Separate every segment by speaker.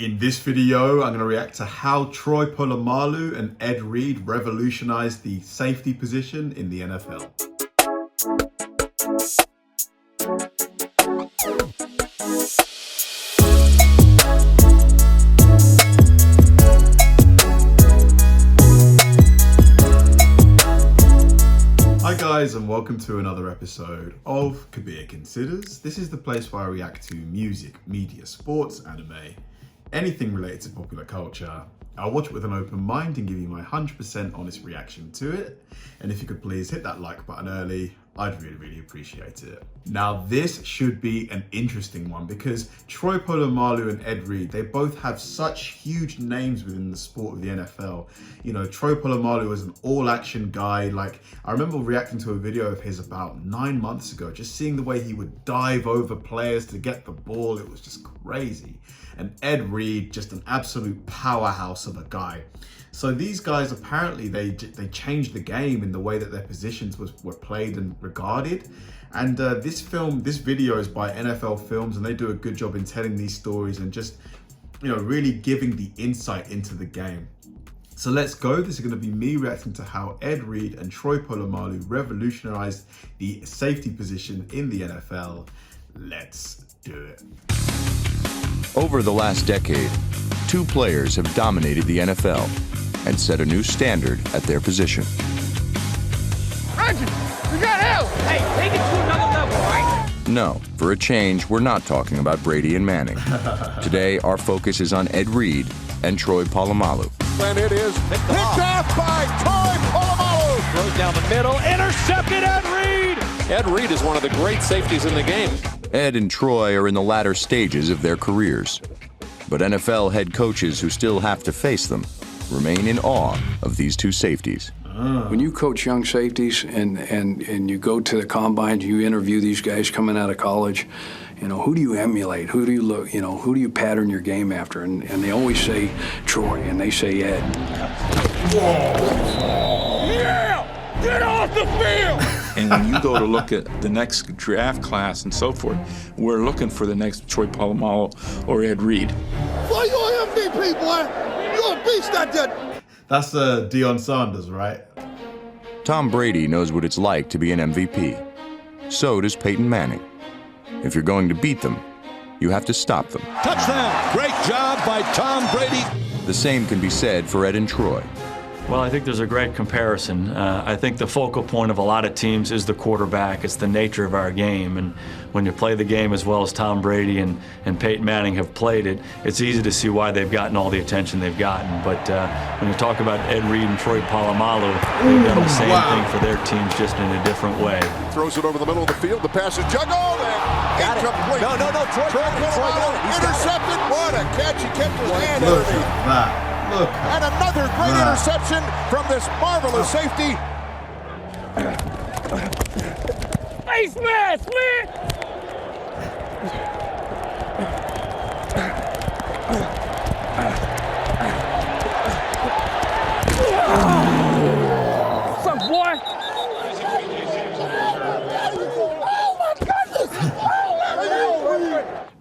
Speaker 1: In this video, I'm going to react to how Troy Polamalu and Ed Reed revolutionized the safety position in the NFL. Hi guys, and welcome to another episode of Kabir Considers. This is the place where I react to music, media, sports, anime, anything related to popular culture. I'll watch it with an open mind and give you my 100% honest reaction to it. And if you could please hit that like button early, I'd really appreciate it. Now this should be an interesting one because Troy Polamalu and Ed Reed, they both have such huge names within the sport of the NFL. You know, Troy Polamalu is an all-action guy. Like, I remember reacting to a video of his about 9 months ago, just seeing the way he would dive over players to get the ball. It was just crazy. And Ed Reed, just an absolute powerhouse of a guy. So these guys, apparently they changed the game in the way that their positions were played and regarded. And this video is by NFL Films, and they do a good job in telling these stories and just, you know, really giving the insight into the game. So let's go. This is going to be me reacting to how Ed Reed and Troy Polamalu revolutionized the safety position in the NFL. Let's do it.
Speaker 2: Over the last decade, two players have dominated the NFL and set a new standard at their position.
Speaker 3: Reggie, you got help! Hey, take it to another level, right?
Speaker 2: No, for a change, we're not talking about Brady and Manning. Today, our focus is on Ed Reed and Troy Polamalu.
Speaker 4: And it is picked off by Troy Polamalu.
Speaker 3: Throws down the middle, intercepted Ed Reed!
Speaker 4: Ed Reed is one of the great safeties in the game.
Speaker 2: Ed and Troy are in the latter stages of their careers, but NFL head coaches who still have to face them remain in awe of these two safeties.
Speaker 5: When you coach young safeties and you go to the combines, you interview these guys coming out of college, you know, who do you emulate? Who do you look, you know, who do you pattern your game after? And they always say Troy and they say Ed.
Speaker 3: Yeah! Get off the field!
Speaker 6: And when you go to look at the next draft class and so forth, we're looking for the next Troy Polamalu or Ed Reed.
Speaker 4: Boy, you're MVP, boy. You're a beast out there.
Speaker 1: That's Deion Sanders, right?
Speaker 2: Tom Brady knows what it's like to be an MVP. So does Peyton Manning. If you're going to beat them, you have to stop them.
Speaker 4: Touchdown. Great job by Tom Brady.
Speaker 2: The same can be said for Ed and Troy.
Speaker 7: Well, I think there's a great comparison. I think the focal point of a lot of teams is the quarterback. It's the nature of our game. And when you play the game as well as Tom Brady and Peyton Manning have played it, it's easy to see why they've gotten all the attention they've gotten. But when you talk about Ed Reed and Troy Polamalu, they've done the same thing for their teams, just in a different way.
Speaker 4: Throws it over the middle of the field. The pass is juggled and incomplete.
Speaker 3: No,
Speaker 4: Troy Polamalu intercepted. What a catch. He kept his hand
Speaker 1: Look
Speaker 4: underneath.
Speaker 1: at that. Look.
Speaker 4: And another great interception from this marvelous safety.
Speaker 3: Face mask, man! What's up, boy? Oh, my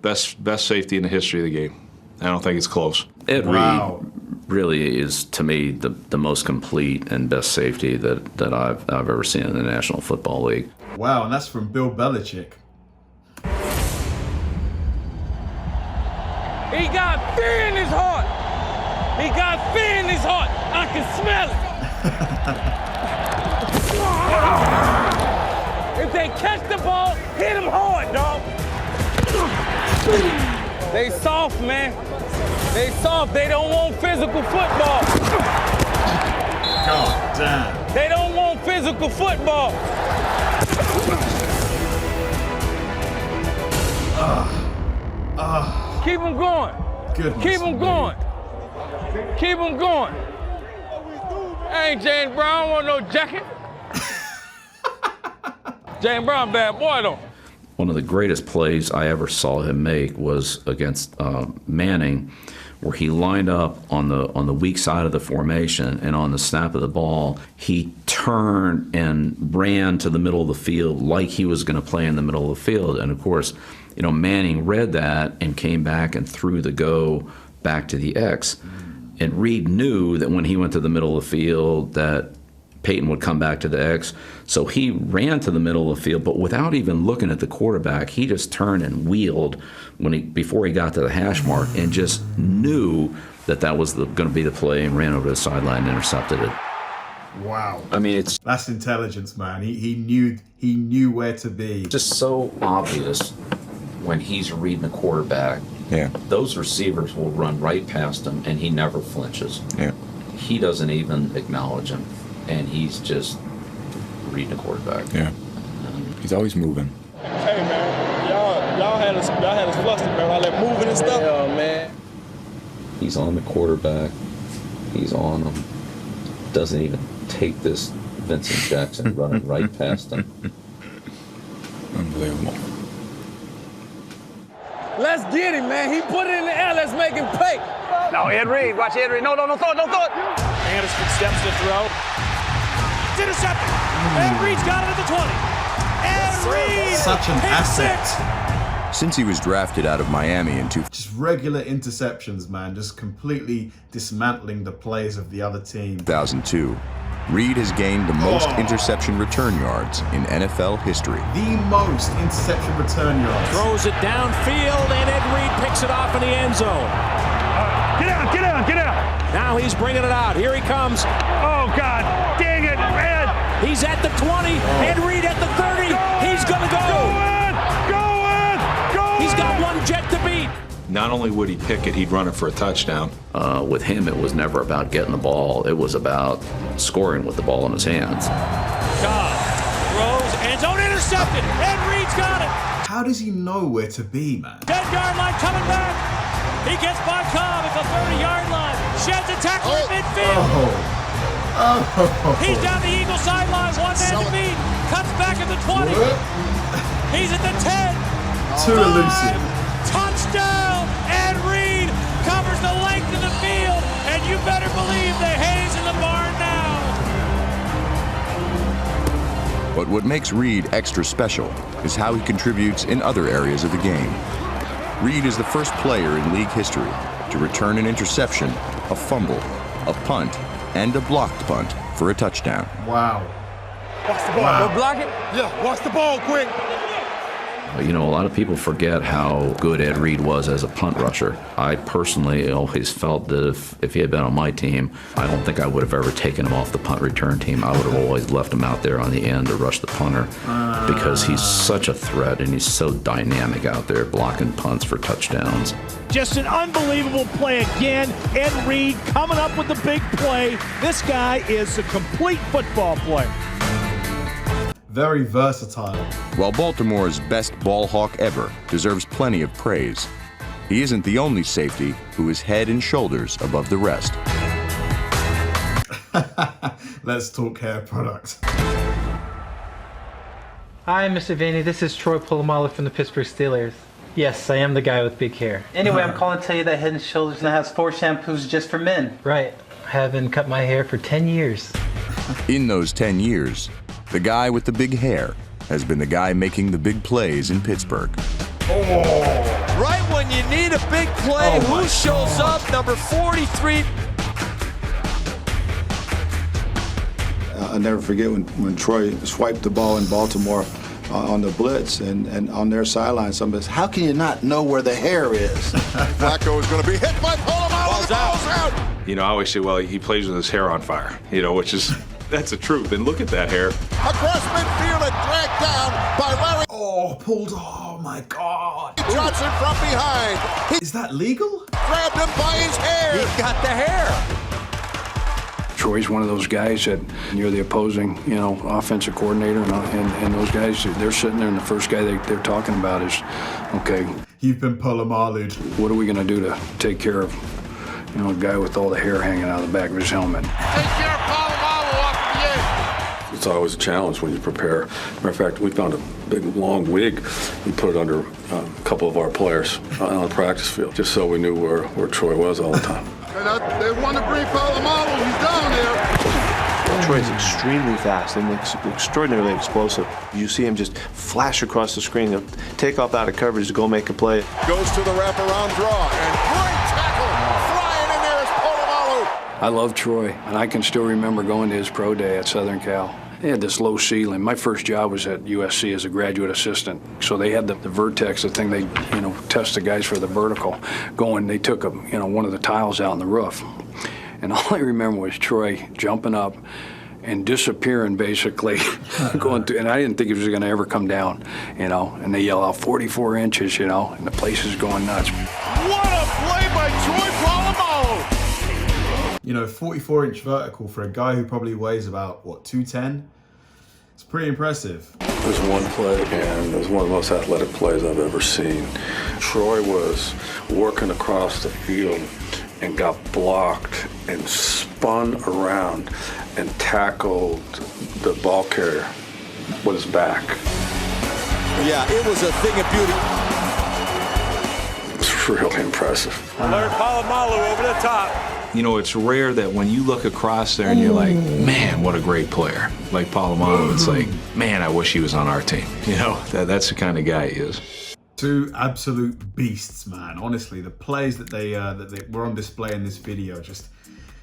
Speaker 3: goodness!
Speaker 6: Best safety in the history of the game. I don't think it's close.
Speaker 8: Ed
Speaker 1: Wow.
Speaker 8: Reed really is, to me, the most complete and best safety that I've ever seen in the National Football League.
Speaker 1: Wow, and that's from Bill Belichick.
Speaker 3: He got fear in his heart. He got fear in his heart. I can smell it. If they catch the ball, hit him hard, dog. They soft, man. They soft. They don't want physical football.
Speaker 1: God damn.
Speaker 3: They don't want physical football. Keep them going.
Speaker 1: Goodness
Speaker 3: Keep them
Speaker 1: me.
Speaker 3: going. Keep them going. I ain't James Brown. I want no jacket. James Brown, bad boy, though.
Speaker 8: One of the greatest plays I ever saw him make was against Manning, where he lined up on the weak side of the formation, and on the snap of the ball, he turned and ran to the middle of the field like he was going to play in the middle of the field. And of course, you know, Manning read that and came back and threw the go back to the X. And Reed knew that when he went to the middle of the field that Peyton would come back to the X. So he ran to the middle of the field, but without even looking at the quarterback, he just turned and wheeled before he got to the hash mark and just knew that was going to be the play and ran over to the sideline and intercepted it.
Speaker 1: Wow.
Speaker 8: I mean,
Speaker 1: that's intelligence, man. He knew where to be.
Speaker 8: Just so obvious when he's reading the quarterback.
Speaker 6: Yeah.
Speaker 8: Those receivers will run right past him, and he never flinches.
Speaker 6: Yeah.
Speaker 8: He doesn't even acknowledge him, and he's just reading the quarterback.
Speaker 6: Yeah. He's always moving.
Speaker 3: Hey, man, y'all had us flustered, man. All that moving and stuff. Yeah, man.
Speaker 8: He's on the quarterback. He's on him. Doesn't even take this Vincent Jackson running right past him.
Speaker 6: Unbelievable.
Speaker 3: Let's get him, man. He put it in the air. Let's make him pay.
Speaker 9: No, Ed Reed. Watch Ed Reed. No, throw it.
Speaker 10: Anderson steps to throw. It's intercepted. Ed Reed's got it at the 20. Ed Reed.
Speaker 1: Such an asset.
Speaker 2: Since he was drafted out of Miami in
Speaker 1: Just regular interceptions, man. Just completely dismantling the plays of the other team.
Speaker 2: 2002, Reed has gained the most interception return yards in NFL history.
Speaker 1: The most interception return yards.
Speaker 10: Throws it downfield, and Ed Reed picks it off in the end zone. Get out. Now he's bringing it out. Here he comes. Oh, God. Dang it, Ed. He's at the 20. Ed Reed at the 30. He's going to go. He's got one jet to beat.
Speaker 6: Not only would he pick it, he'd run it for a touchdown.
Speaker 8: With him, it was never about getting the ball. It was about scoring with the ball in his hands.
Speaker 10: Cobb throws, end zone intercepted. Ed Reed's got it.
Speaker 1: How does he know where to be, man?
Speaker 10: 10-yard line coming back. He gets by Cobb at the 30-yard line. Sheds a tackle in midfield. He's down the Eagle sideline. One man to beat. Cuts back at the 20. He's at the 10.
Speaker 1: Too elusive.
Speaker 10: Touchdown! Ed Reed covers the length of the field, and you better believe the hay's in the barn now.
Speaker 2: But what makes Reed extra special is how he contributes in other areas of the game. Reed is the first player in league history to return an interception, a fumble, a punt, and a blocked punt for a touchdown.
Speaker 1: Wow.
Speaker 3: Watch the ball. Go block it.
Speaker 4: Yeah, watch the ball quick.
Speaker 8: You know, a lot of people forget how good Ed Reed was as a punt rusher. I personally always felt that if he had been on my team, I don't think I would have ever taken him off the punt return team. I would have always left him out there on the end to rush the punter because he's such a threat and he's so dynamic out there blocking punts for touchdowns.
Speaker 10: Just an unbelievable play again. Ed Reed coming up with the big play. This guy is a complete football player.
Speaker 1: Very versatile.
Speaker 2: While Baltimore's best ball hawk ever deserves plenty of praise, he isn't the only safety who is head and shoulders above the rest.
Speaker 1: Let's talk hair products.
Speaker 11: Hi, Mr. Vaney. This is Troy Polamalu from the Pittsburgh Steelers. Yes, I am the guy with big hair. Anyway, I'm calling to tell you that Head & Shoulders now has 4 shampoos just for men. Right. I haven't cut my hair for 10 years.
Speaker 2: In those 10 years, the guy with the big hair has been the guy making the big plays in Pittsburgh.
Speaker 9: Right when you need a big play, who shows up? Number 43.
Speaker 12: I'll never forget when Troy swiped the ball in Baltimore on the blitz, and on their sideline, somebody said, "How can you not know where the hair is?"
Speaker 4: Flacco is going to be hit by Polamalu. The ball's out.
Speaker 6: You know, I always say, well, he plays with his hair on fire, you know, which is, that's the truth. And look at that hair.
Speaker 4: Across midfield and dragged down by Larry.
Speaker 1: Pulled. Oh, my God.
Speaker 4: Johnson from behind.
Speaker 1: Is that legal?
Speaker 4: Grabbed him by his hair.
Speaker 9: He got the hair.
Speaker 5: Troy's one of those guys that you're the opposing, offensive coordinator, and those guys, they're sitting there, and the first guy they're talking about is, okay,
Speaker 1: You've been Polamalu'd.
Speaker 5: What are we going to do to take care of, a guy with all the hair hanging out of the back of his helmet?
Speaker 4: Take care of Polamalu off the edge.
Speaker 13: It's always a challenge when you prepare. Matter of fact, we found a big, long wig. We put it under a couple of our players on the practice field, just so we knew where Troy was all the time.
Speaker 4: They want to bring Polamalu. He's down there.
Speaker 14: Troy's extremely fast and extraordinarily explosive. You see him just flash across the screen. He'll take off out of coverage to go make a play.
Speaker 4: Goes to the wraparound draw, and great tackle
Speaker 5: I love Troy, and I can still remember going to his pro day at Southern Cal. They had this low ceiling. My first job was at USC as a graduate assistant. So they had the Vertex, the thing they, test the guys for the vertical. They took one of the tiles out in the roof. And all I remember was Troy jumping up and disappearing, basically, going through, and I didn't think it was going to ever come down, and they yell out 44 inches, and the place is going nuts.
Speaker 4: What a play by Troy Polamalu!
Speaker 1: 44-inch vertical for a guy who probably weighs about, 210? It's pretty impressive.
Speaker 13: There's one play, and it was one of the most athletic plays I've ever seen. Troy was working across the field and got blocked and spun around and tackled the ball carrier with his back.
Speaker 4: Yeah, it was a thing of beauty.
Speaker 13: It's really impressive.
Speaker 9: Alert Polamalu over the top.
Speaker 6: It's rare that when you look across there and you're like, man, what a great player. Like Polamalu, it's like, man, I wish he was on our team. That's the kind of guy he is.
Speaker 1: Two absolute beasts, man. Honestly, the plays that they were on display in this video,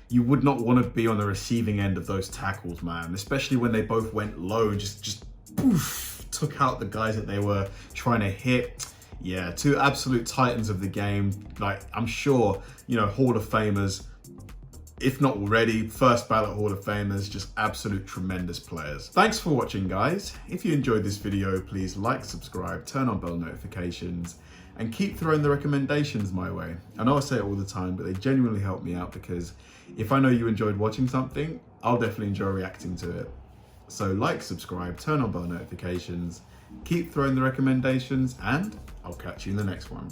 Speaker 1: you would not want to be on the receiving end of those tackles, man. Especially when they both went low and just poof, took out the guys that they were trying to hit. Yeah, two absolute titans of the game. Like, I'm sure, Hall of Famers, if not already, first ballot Hall of Famers, just absolute tremendous players. Thanks for watching, guys. If you enjoyed this video, please like, subscribe, turn on bell notifications, and keep throwing the recommendations my way. I know I say it all the time, but they genuinely help me out, because if I know you enjoyed watching something, I'll definitely enjoy reacting to it. So like, subscribe, turn on bell notifications, keep throwing the recommendations, and I'll catch you in the next one.